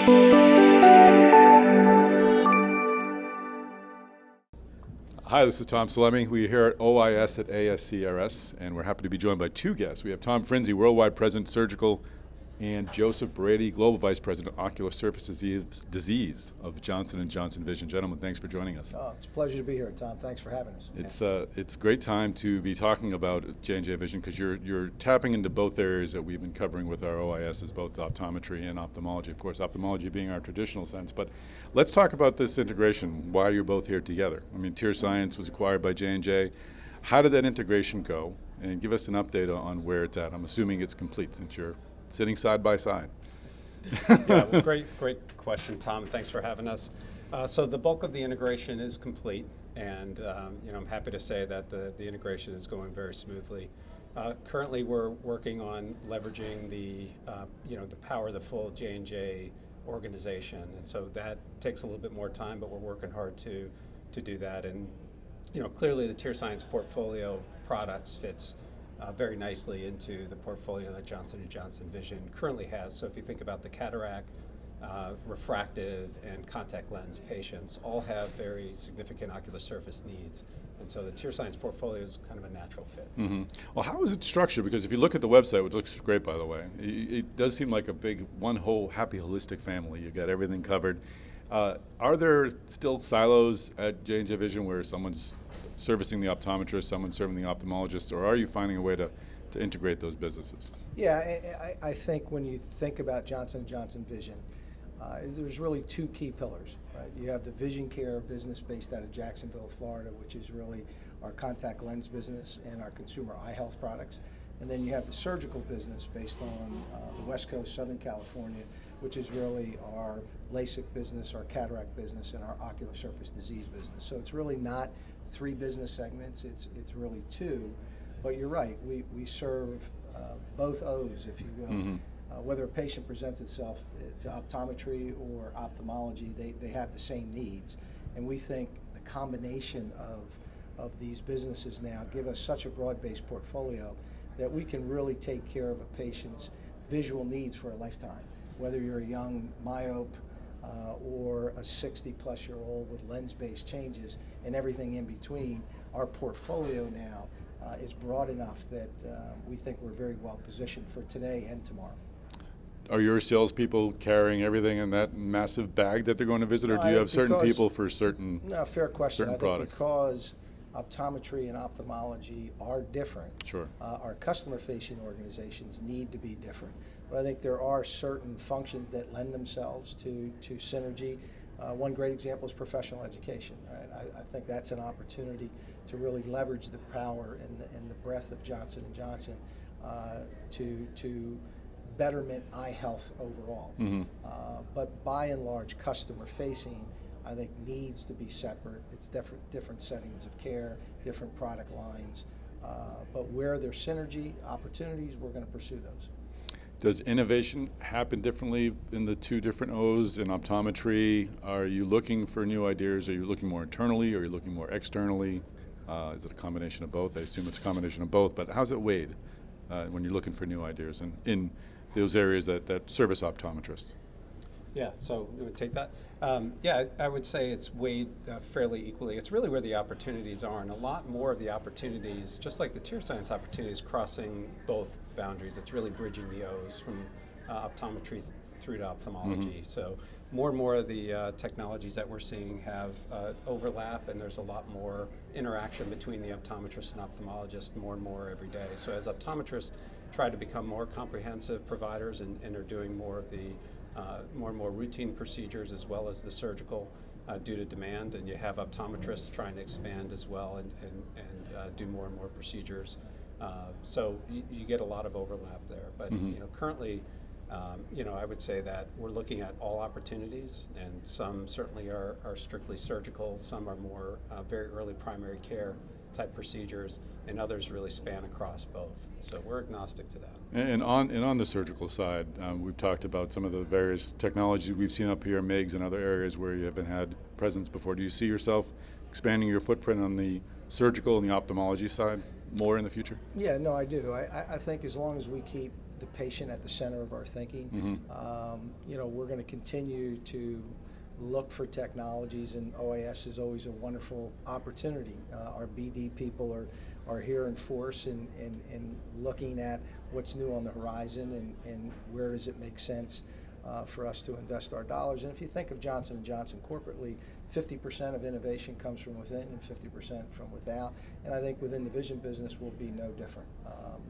Hi, this is Tom Salemi. We're here at OIS at ASCRS, and we're happy to be joined by two guests. We have Tom Frinzi, Worldwide President, Surgical, and Joseph Boorady, Global Vice President, Ocular Surface Disease of Johnson & Johnson Vision. Gentlemen, thanks for joining us. Oh, it's a pleasure to be here, Tom. Thanks for having us. It's a great time to be talking about J&J Vision because you're tapping into both areas that we've been covering with our OISs, both optometry and ophthalmology. Of course, ophthalmology being our traditional sense, but let's talk about this integration, why you're both here together. I mean, TearScience was acquired by J&J. How did that integration go? And give us an update on where it's at. I'm assuming it's complete since you're sitting side by side. Yeah, well, great question, Tom. Thanks for having us. So the bulk of the integration is complete, and I'm happy to say that the integration is going very smoothly. Currently, we're working on leveraging the power of the full J&J organization, and so that takes a little bit more time, but we're working hard to do that. And clearly, the TearScience portfolio of products fits very nicely into the portfolio that Johnson & Johnson Vision currently has. So if you think about the cataract, refractive, and contact lens patients, all have very significant ocular surface needs. And so the TearScience portfolio is kind of a natural fit. Mm-hmm. Well, how is it structured? Because if you look at the website, which looks great, by the way, it does seem like a big, one whole happy, holistic family. You've got everything covered. Are there still silos at J&J Vision where someone's servicing the optometrist, someone serving the ophthalmologist, or are you finding a way to integrate those businesses? Yeah, I think when you think about Johnson & Johnson Vision, there's really two key pillars, right? You have the vision care business based out of Jacksonville, Florida, which is really our contact lens business and our consumer eye health products. And then you have the surgical business based on the West Coast, Southern California, which is really our LASIK business, our cataract business, and our ocular surface disease business. So it's really not three business segments, it's really two. But you're right, we serve both O's, if you will. Mm-hmm. Whether a patient presents itself to optometry or ophthalmology, they have the same needs. And we think the combination of these businesses now give us such a broad-based portfolio that we can really take care of a patient's visual needs for a lifetime. Whether you're a young myope or a 60-plus-year-old with lens-based changes and everything in between, our portfolio now is broad enough that we think we're very well positioned for today and tomorrow. Are your salespeople carrying everything in that massive bag that they're going to visit, or do you have certain people for certain products? No, fair question. I think because optometry and ophthalmology are different. Sure. Our customer-facing organizations need to be different. But I think there are certain functions that lend themselves to synergy. One great example is professional education. Right? I think that's an opportunity to really leverage the power and the breadth of Johnson & Johnson to betterment eye health overall. Mm-hmm. But by and large, customer-facing, I think, needs to be separate. It's different settings of care, different product lines. But where there's synergy opportunities, we're going to pursue those. Does innovation happen differently in the two different O's in optometry? Are you looking for new ideas? Are you looking more internally? Or are you looking more externally? Is it a combination of both? I assume it's a combination of both, but how's it weighed when you're looking for new ideas in those areas that service optometrists? Yeah, so you would take that? Yeah, I would say it's weighed fairly equally. It's really where the opportunities are, and a lot more of the opportunities, just like the TearScience opportunities, crossing both boundaries. It's really bridging the O's from optometry through to ophthalmology. Mm-hmm. So more and more of the technologies that we're seeing have overlap, and there's a lot more interaction between the optometrist and ophthalmologist more and more every day. So as optometrists try to become more comprehensive providers and are doing more of the more and more routine procedures as well as the surgical due to demand, and you have optometrists trying to expand as well and do more and more procedures. So you get a lot of overlap there. But mm-hmm. Currently, I would say that we're looking at all opportunities, and some certainly are strictly surgical, some are more very early primary care type procedures, and others really span across both. So we're agnostic to that. And on the surgical side, we've talked about some of the various technologies we've seen up here, MIGS and other areas where you haven't had presence before. Do you see yourself expanding your footprint on the surgical and the ophthalmology side more in the future? Yeah, no, I do. I think as long as we keep the patient at the center of our thinking. Mm-hmm. You know, we're going to continue to look for technologies, and OAS is always a wonderful opportunity. Our BD people are here in force and looking at what's new on the horizon and where does it make sense for us to invest our dollars. And if you think of Johnson & Johnson corporately, 50% of innovation comes from within and 50% from without. And I think within the vision business will be no different.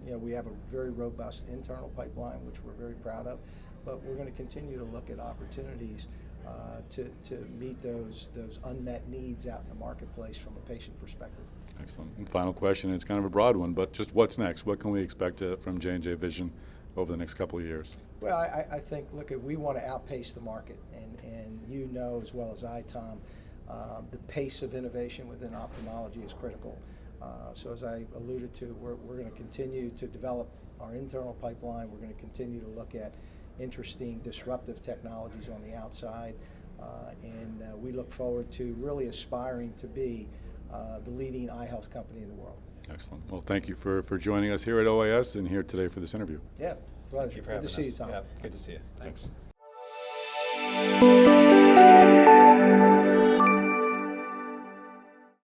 You know, we have a very robust internal pipeline, which we're very proud of, but we're going to continue to look at opportunities to meet those unmet needs out in the marketplace from a patient perspective. Excellent. And final question, it's kind of a broad one, but just what's next? What can we expect from J&J Vision over the next couple of years? Well, I think, look, we want to outpace the market, and you know as well as I, Tom, the pace of innovation within ophthalmology is critical. So as I alluded to, we're going to continue to develop our internal pipeline. We're going to continue to look at interesting disruptive technologies on the outside, and we look forward to really aspiring to be the leading eye health company in the world. Excellent. Well, thank you for joining us here at OAS and here today for this interview. Yeah, pleasure. Thank you for Good having to see us. you, Tom. Yeah, good to see you. Thanks.